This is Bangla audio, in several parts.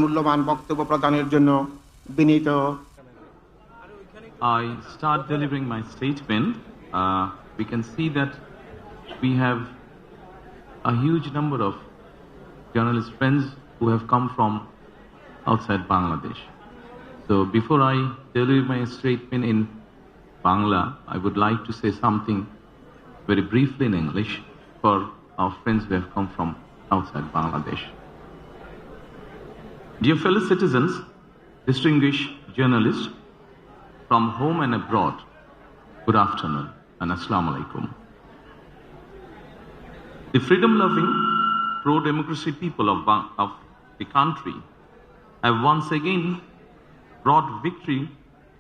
মূল্যবান বক্তব্য প্রদানের জন্য বিনীত। I start delivering my statement. We can see that we have a huge number of journalist friends who have come from outside Bangladesh. So before I deliver my statement in Bangla, I would like to say something very briefly in English for our friends who have come from outside Bangladesh. Dear fellow citizens, distinguished journalists from home and abroad, good afternoon and Assalamu alaikum. The freedom-loving, pro-democracy people of the country have once again brought victory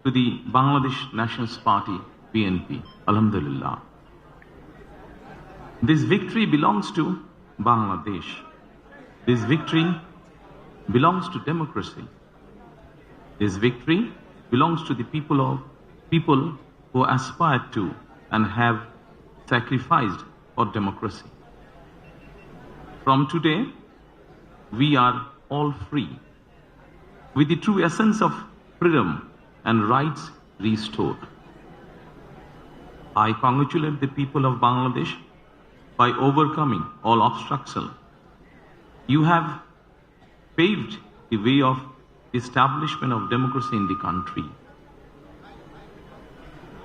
to the Bangladesh Nationalist Party, BNP. Alhamdulillah. This victory belongs to Bangladesh. This victory belongs to democracy. This victory belongs to the people who aspire to and have sacrificed for democracy. From today, we are all free, with the true essence of freedom and rights restored. I congratulate the people of Bangladesh by overcoming all obstacles. You have paved the way of the establishment of democracy in the country.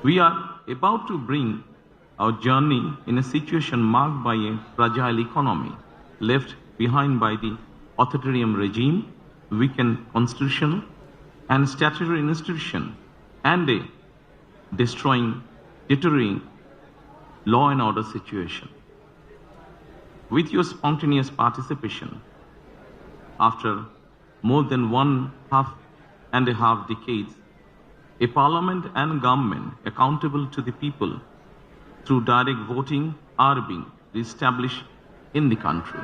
We are about to bring our journey in a situation marked by a fragile economy left behind by the authoritarian regime, weakened constitution and statutory institution, and a deteriorating law and order situation. With your spontaneous participation, after more than 1.5 decades, a parliament and government accountable to the people through direct voting are being established in the country.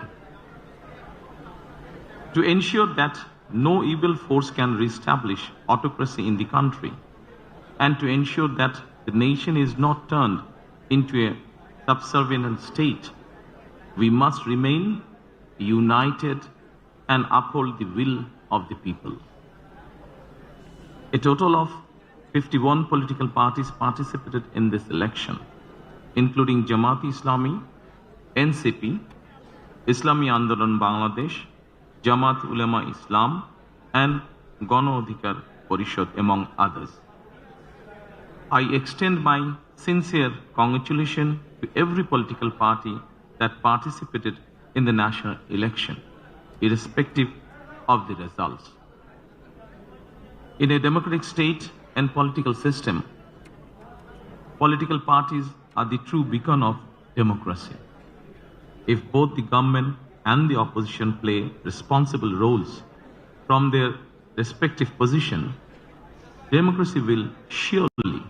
To ensure that no evil force can reestablish autocracy in the country, and to ensure that the nation is not turned into a subservient state, we must remain united and uphold the will of the people. A total of 51 political parties participated in this election, including Jamaat-e-Islami, NCP, Islami Andolan Bangladesh, Jamaat Ulema Islam, and Gano Adhikar Porishad, among others. I extend my sincere congratulations to every political party that participated in the national election, irrespective of the results. In a democratic state and political system, political parties are the true beacon of democracy. If both the government and the opposition play responsible roles from their respective position, democracy will surely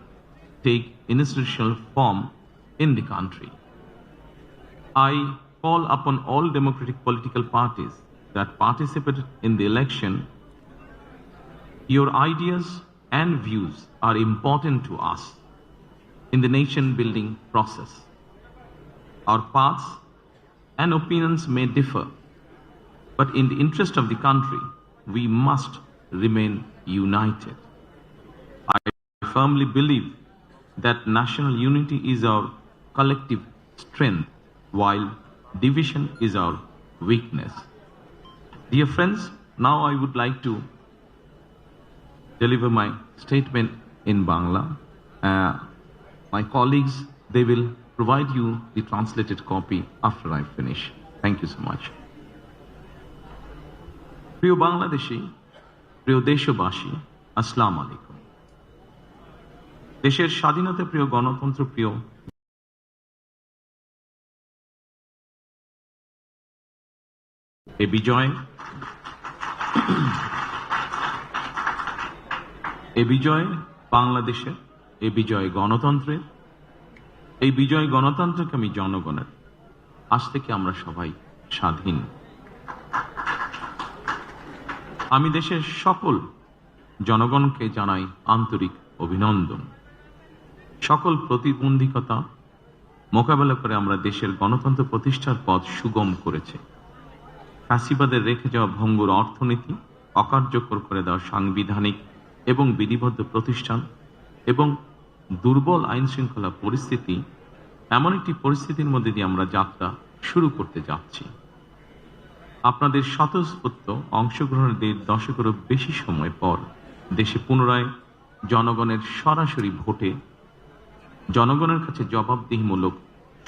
take institutional form in the country. I call upon all democratic political parties that participated in the election. Your ideas and views are important to us in the nation-building process. Our paths and opinions may differ, but in the interest of the country, we must remain united. I firmly believe that national unity is our collective strength, while division is our weakness. Dear friends, now I would like to deliver my statement in Bangla. My colleagues, they will provide you the translated copy after I finish. Thank you so much. প্রিয় বাংলাদেশী, প্রিয় দেশবাসী, আসসালামু আলাইকুম। দেশের স্বাধীনতা প্রিয়, গণতন্ত্র প্রিয় এ বিজয় বাংলাদেশের, এ বিজয় গণতন্ত্রের, এই বিজয় গণতন্ত্রকে আমি জনগণের। আজ থেকে আমরা সবাই স্বাধীন। আমি দেশের সকল জনগণকে জানাই আন্তরিক অভিনন্দন। সকল প্রতিবন্ধকতা মোকাবেলা করে আমরা দেশের গণতন্ত্র প্রতিষ্ঠার পথ সুগম করেছে। ফ্যাসিবাদের রেখে যাওয়া ভঙ্গুর অর্থনীতি, অকার্যকর করে দেওয়া সাংবিধানিক এবং বিধিবদ্ধ প্রতিষ্ঠান এবং দুর্বল আইন শৃঙ্খলা পরিস্থিতি, এমন একটি পরিস্থিতির মধ্যে দিয়ে আমরা যাত্রা শুরু করতে যাচ্ছি। আপনাদের স্বতঃস্ফূর্ত অংশগ্রহণের 1.5 দশকেরও বেশি সময় পর দেশে পুনরায় জনগণের সরাসরি ভোটে জনগণের কাছে জবাবদিহিমূলক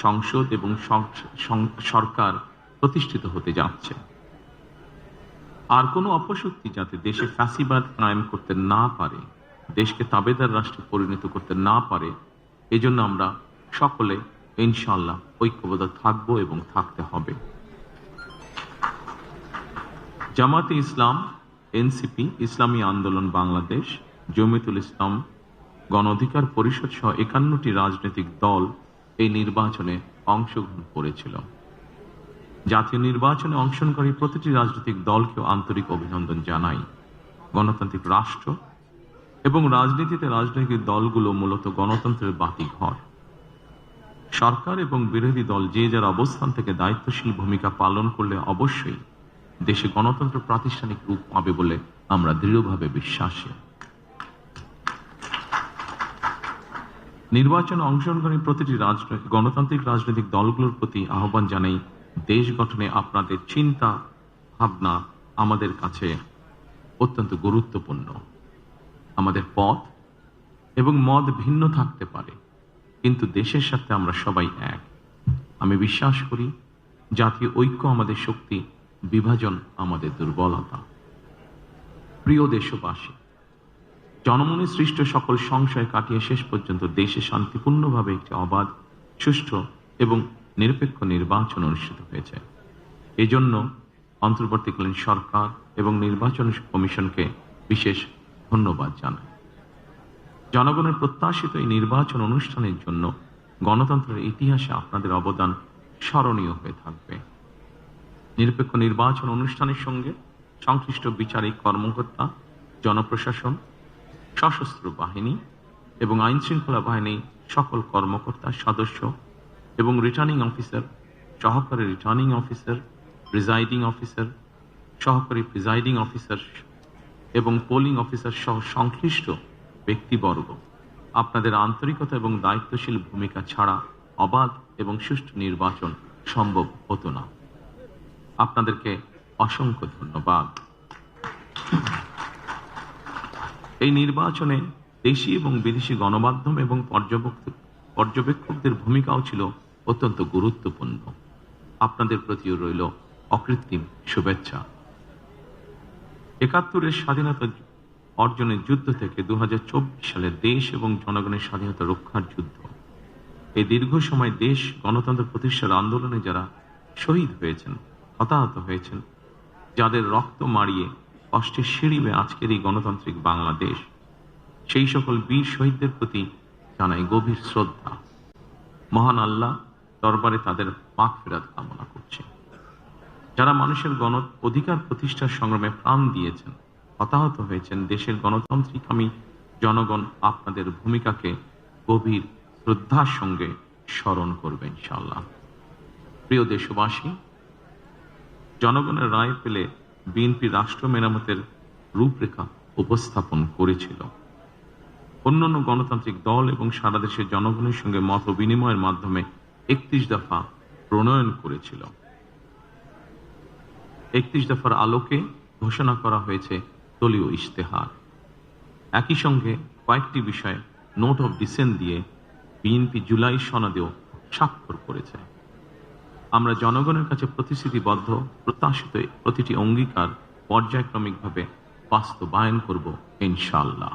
সংসদ এবং সরকার প্রতিষ্ঠিত হতে যাচ্ছে। আর কোনো অপশক্তি যাতে দেশে ফ্যাসিবাদ কায়েম করতে না পারে, দেশকে তাবেদার রাষ্ট্রে পরিণত করতে না পারে, এজন্য আমরা সকলে ইনশাআল্লাহ ঐক্যবদ্ধ থাকব এবং থাকতে হবে। জামাতে ইসলাম, এনসিপি, ইসলামী আন্দোলন বাংলাদেশ, জমিয়তুল ইসলাম, গণ অধিকার পরিষদ সহ 51টি রাজনৈতিক দল এই নির্বাচনে অংশগ্রহণ করেছিল। জাতীয় নির্বাচনে অংশগ্রহণকারী প্রতিটি রাজনৈতিক দলকেও আন্তরিক অভিনন্দন জানাই। গণতান্ত্রিক রাষ্ট্র এবং রাজনীতিতে রাজনৈতিক দলগুলো মূলত গণতন্ত্রের বাতিঘর। সরকার এবং বিরোধী দল যে যার অবস্থান থেকে দায়িত্বশীল ভূমিকা পালন করলে অবশ্যই দেশে গণতন্ত্র প্রাতিষ্ঠানিক রূপ পাবে বলে আমরা দৃঢ়ভাবে বিশ্বাসী। নির্বাচনে অংশগ্রহণকারী প্রতিটি গণতান্ত্রিক রাজনৈতিক দলগুলোর প্রতি আহ্বান জানাই, দেশ গঠনে আপনাদের চিন্তা ভাবনা আমাদের কাছে অত্যন্ত গুরুত্বপূর্ণ। আমাদের পথ এবং মত ভিন্ন থাকতে পারে, কিন্তু দেশের সাথে আমরা সবাই এক। আমি বিশ্বাস করি জাতীয় ঐক্য আমাদের শক্তি, বিভাজন আমাদের দুর্বলতা। প্রিয় দেশবাসী, জনমনে সৃষ্ট সকল সংশয় কাটিয়ে শেষ পর্যন্ত দেশে শান্তিপূর্ণভাবে একটি অবাধ, সুষ্ঠু এবং নিরপেক্ষ নির্বাচন অনুষ্ঠিত হয়েছে। এজন্য অন্তর্বর্তীকালীন সরকার এবং নির্বাচন কমিশনকে বিশেষ ধন্যবাদ জানাই। জনগণের প্রত্যাশিত এই নির্বাচন অনুষ্ঠানের জন্য গণতন্ত্রের ইতিহাসে আপনাদের অবদান স্মরণীয় হয়ে থাকবে। নিরপেক্ষ নির্বাচন অনুষ্ঠানের সঙ্গে সংশ্লিষ্ট বিচারিক কর্মকর্তা, জনপ্রশাসন, সশস্ত্র বাহিনী এবং আইন শৃঙ্খলা বাহিনী সকল কর্মকর্তা, সদস্য এবং রিটার্নিং অফিসার, সহকারী রিটার্নিং অফিসার, প্রিজাইডিং অফিসার, সহকারী প্রিজাইডিং অফিসার এবং পোলিং অফিসার সহ সংশ্লিষ্ট ব্যক্তিবর্গ, আপনাদের আন্তরিকতা এবং দায়িত্বশীল ভূমিকা ছাড়া অবাধ এবং সুষ্ঠু নির্বাচন সম্ভব হতো না। আপনাদেরকে অসংখ্য ধন্যবাদ। এই নির্বাচনে দেশি এবং বিদেশি গণমাধ্যম এবং পর্যবেক্ষকদের ভূমিকাও ছিল অত্যন্ত গুরুত্বপূর্ণ। আপনাদের প্রতিও রইল অকৃত্রিম শুভেচ্ছা। ৭১-এর স্বাধীনতা অর্জনের যুদ্ধ থেকে ২০২৪ সালে দেশ এবং জনগণের স্বাধীনতা রক্ষার যুদ্ধ, এই দীর্ঘ সময় দেশ গণতন্ত্র প্রতিষ্ঠার আন্দোলনে যারা শহীদ হয়েছেন, হতাহত হয়েছেন, যাদের রক্ত মাড়িয়ে কষ্টের সিঁড়ি বেয়ে আজকের এই গণতান্ত্রিক বাংলাদেশ, সেই সকল বীর শহীদদের প্রতি জানাই গভীর শ্রদ্ধা। মহান আল্লাহ দরবারে তাদের মাগফিরাত কামনা করছে। যারা মানুষের গণ অধিকার প্রতিষ্ঠার সংগ্রামে প্রাণ দিয়েছেন, হতাহত হয়েছেন, দেশের গণতান্ত্রিকামী জনগণ আপনাদের ভূমিকাকে গভীর শ্রদ্ধার সঙ্গে স্মরণ করবে ইনশাআল্লাহ। প্রিয় দেশবাসী, জনগণের রায় পেলে বিএনপি রাষ্ট্র মেরামতের রূপরেখা উপস্থাপন করেছিল। অন্যান্য গণতান্ত্রিক দল এবং সারা দেশের জনগণের সঙ্গে মত বিনিময়ের মাধ্যমে ৩১ দফা প্রণয়ন করেছিল। ৩১ দফার আলোকে ঘোষণা করা হয়েছে দলীয় ইশতেহার। একই সঙ্গে কয়েকটি বিষয়ে নোট অফ ডিসেন্ট দিয়ে বিএনপি জুলাই সনদেও স্বাক্ষর করেছে। আমরা জনগণের কাছে প্রতিশ্রুতিবদ্ধ, প্রত্যাশিত প্রতিটি অঙ্গীকার পর্যায়ক্রমিকভাবে বাস্তবায়ন করব ইনশাআল্লাহ।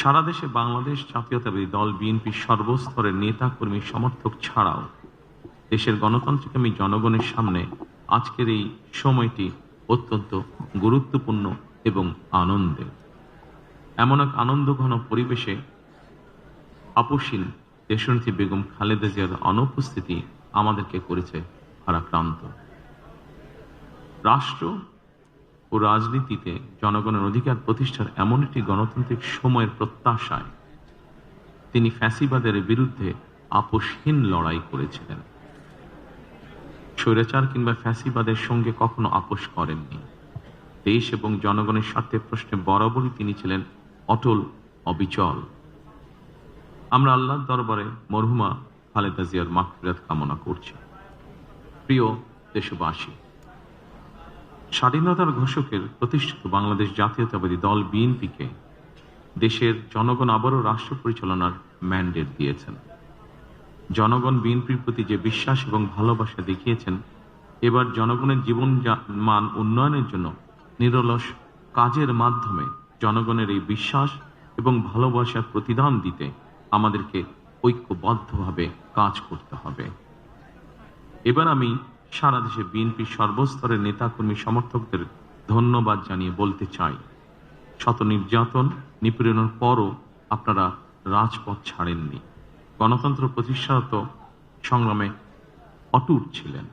সারা দেশে বাংলাদেশ জাতীয়তাবাদী দল বিএনপির সর্বস্তরের নেতা কর্মী সমর্থক ছাড়াও দেশের গণতান্ত্রিকামী জনগণের সামনে আজকের এই সময়টি অত্যন্ত গুরুত্বপূর্ণ এবং আনন্দের। এমন এক আনন্দঘন পরিবেশে আপসীন দেশনেত্রী বেগম খালেদা জিয়ার অনুপস্থিতি আমাদেরকে করেছে ভারাক্রান্ত। রাষ্ট্র ও রাজনীতিতে জনগণের অধিকার প্রতিষ্ঠার এমন একটি গণতান্ত্রিক সময়ের প্রত্যাশায় তিনি ফ্যাসিবাদের বিরুদ্ধে আপোষহীন লড়াই করেছিলেন। স্বৈরাচার কিংবা ফ্যাসিবাদের সঙ্গে কখনো আপোষ করেননি। দেশ এবং জনগণের স্বার্থে প্রশ্নে বরাবরই তিনি ছিলেন অটল, অবিচল। আমরা আল্লাহর দরবারে মরহুমা খালেদা জিয়ার মাগফিরাত কামনা করছি। প্রিয় দেশবাসী, স্বাধীনতার ঘোষকের প্রতিষ্ঠিত বাংলাদেশ জাতীয়তাবাদী দল বিএনপিকে দেশের জনগণ আবারও রাষ্ট্র পরিচালনার ম্যান্ডেট দিয়েছেন। জনগণ বিএনপির প্রতি যে বিশ্বাস এবং ভালোবাসা দেখিয়েছেন, এবার জনগণের জীবন মান উন্নয়নের জন্য নিরলস কাজের মাধ্যমে জনগণের এই বিশ্বাস এবং ভালোবাসার প্রতিদান দিতে আমাদেরকে ঐক্যবদ্ধভাবে কাজ করতে হবে। এবার আমি সারা দেশে বিএনপির সর্বস্তরের নেতাকর্মী সমর্থকদের ধন্যবাদ জানিয়ে বলতে চাই, শত নির্যাতন নিপীড়নের পরও আপনারা রাজপথ ছাড়েননি। গণতন্ত্র প্রতিষ্ঠারত সংগ্রামে অটুট ছিলেন,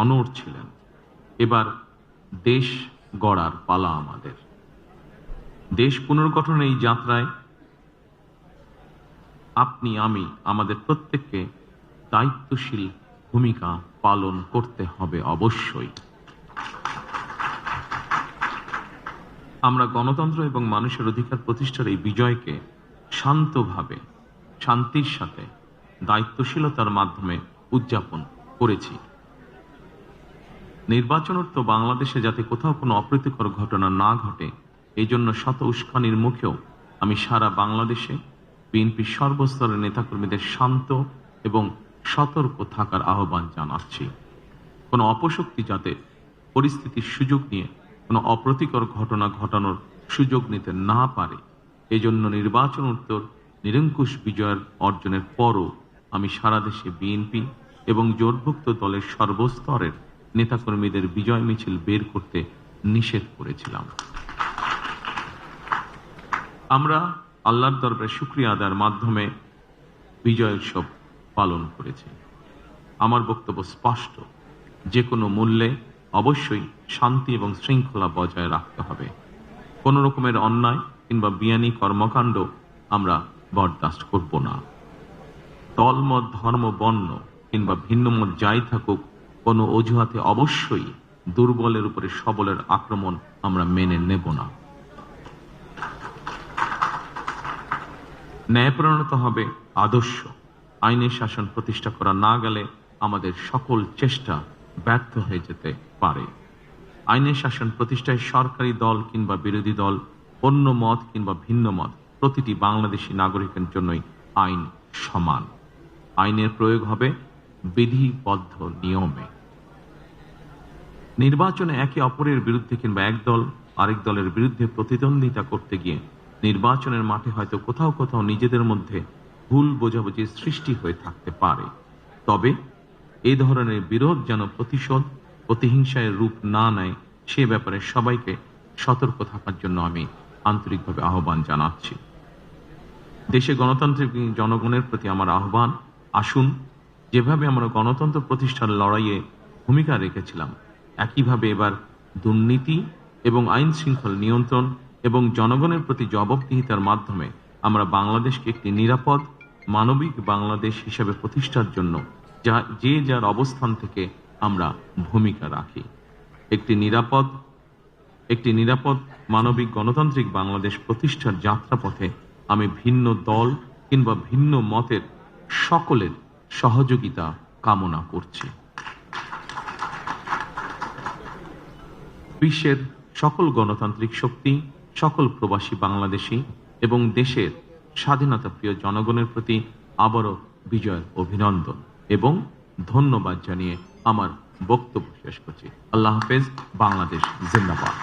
অনড় ছিলেন। এবার দেশ গড়ার পালা আমাদের। দেশ পুনর্গঠনের এই যাত্রায় আপনি, আমি, আমাদের প্রত্যেককে দায়িত্বশীল ভূমিকা পালন করতে হবে অবশ্যই। আমরা গণতন্ত্র এবং মানুষের অধিকার প্রতিষ্ঠার এই বিজয়কে শান্তভাবে, শান্তির সাথে, দায়িত্বশীলতার মাধ্যমে উদযাপন করেছি। নির্বাচনোত্তর বাংলাদেশে যাতে কোথাও কোনো অপ্রীতিকর ঘটনা না ঘটে, এই জন্য শত উস্কানির মুখেও আমি সারা বাংলাদেশে বিএনপির সর্বস্তরের নেতাকর্মীদের শান্ত এবং সতর্ক থাকার আহ্বান জানাচ্ছি। কোনো অপশক্তি যাতে পরিস্থিতির সুযোগ নিয়ে কোনো অপ্রীতিকর ঘটনা ঘটানোর সুযোগ নিতে না পারে, এজন্য নির্বাচনোত্তর নিরঙ্কুশ বিজয়ের অর্জনের পরও আমি সারা দেশে বিএনপি এবং জোটভুক্ত দলের সর্বস্তরের নেতাকর্মীদের বিজয় মিছিল বের করতে নিষেধ করেছিলাম। আমরা আল্লাহর দরবারে শুকরিয়া আদায়ের মাধ্যমে বিজয় উৎসব পালন করেছি। আমার বক্তব্য স্পষ্ট, যে কোনো মূল্যে অবশ্যই শান্তি এবং শৃঙ্খলা বজায় রাখতে হবে। কোনো রকমের অন্যায় কিংবা বিয়ানি কর্মকাণ্ড আমরা বরদাস্ত করব না। দলমত, ধর্ম, বর্ণ কিংবা ভিন্নমত যাই থাকুক, কোনো অজুহাতে অবশ্যই দুর্বলের উপরে সবলের আক্রমণ আমরা মেনে নেব না। ন্যায়পরায়ণতা হবে আদর্শ। আইনের শাসন প্রতিষ্ঠা করা না গেলে আমাদের সকল চেষ্টা ব্যর্থ হয়ে যেতে পারে। আইনের শাসন প্রতিষ্ঠায় সরকারি দল কিংবা বিরোধী দল, অন্য মত কিংবা ভিন্ন মত, প্রতিটি বাংলাদেশী নাগরিকের জন্যই আইন সমান। আইনের প্রয়োগ হবে বিধিবদ্ধ নিয়মে। নির্বাচনে একে অপরের বিরুদ্ধে কিংবা এক দল আরেক দলের বিরুদ্ধে প্রতিদ্বন্দ্বিতা করতে গিয়ে নির্বাচনের মাঠে হয়তো কোথাও কোথাও নিজেদের মধ্যে ভুল বোঝাবুঝির সৃষ্টি হয়ে থাকতে পারে। তবে এই ধরনের বিরোধ যেন প্রতিশোধ, প্রতিহিংসায় রূপ না নেয়, সে ব্যাপারে সবাইকে সতর্ক থাকার জন্য আমি আন্তরিকভাবে আহ্বান জানাচ্ছি। দেশে গণতান্ত্রিক জনগণের প্রতি আমার আহ্বান, আসুন যেভাবে আমরা গণতন্ত্র প্রতিষ্ঠার লড়াইয়ে ভূমিকা রেখেছিলাম, একইভাবে এবার দুর্নীতি এবং আইন শৃঙ্খল নিয়ন্ত্রণ এবং জনগণের প্রতি জবাবদিহিতার মাধ্যমে আমরা বাংলাদেশকে একটি নিরাপদ, মানবিক বাংলাদেশ হিসেবে প্রতিষ্ঠার জন্য যে যার অবস্থান থেকে আমরা ভূমিকা রাখি। একটি নিরাপদ মানবিক গণতান্ত্রিক বাংলাদেশ প্রতিষ্ঠার যাত্রাপথে আমি ভিন্ন দল কিংবা ভিন্ন মতের সকলের সহযোগিতা কামনা করছি। বিশ্বের সকল গণতান্ত্রিক শক্তি, সকল প্রবাসী বাংলাদেশী এবং দেশের স্বাধীনতা প্রিয় জনগণের প্রতি আবারও বিজয়ের অভিনন্দন এবং ধন্যবাদ জানিয়ে আমার বক্তব্য শেষ করছি। আল্লাহ হাফেজ। বাংলাদেশ জিন্দাবাদ।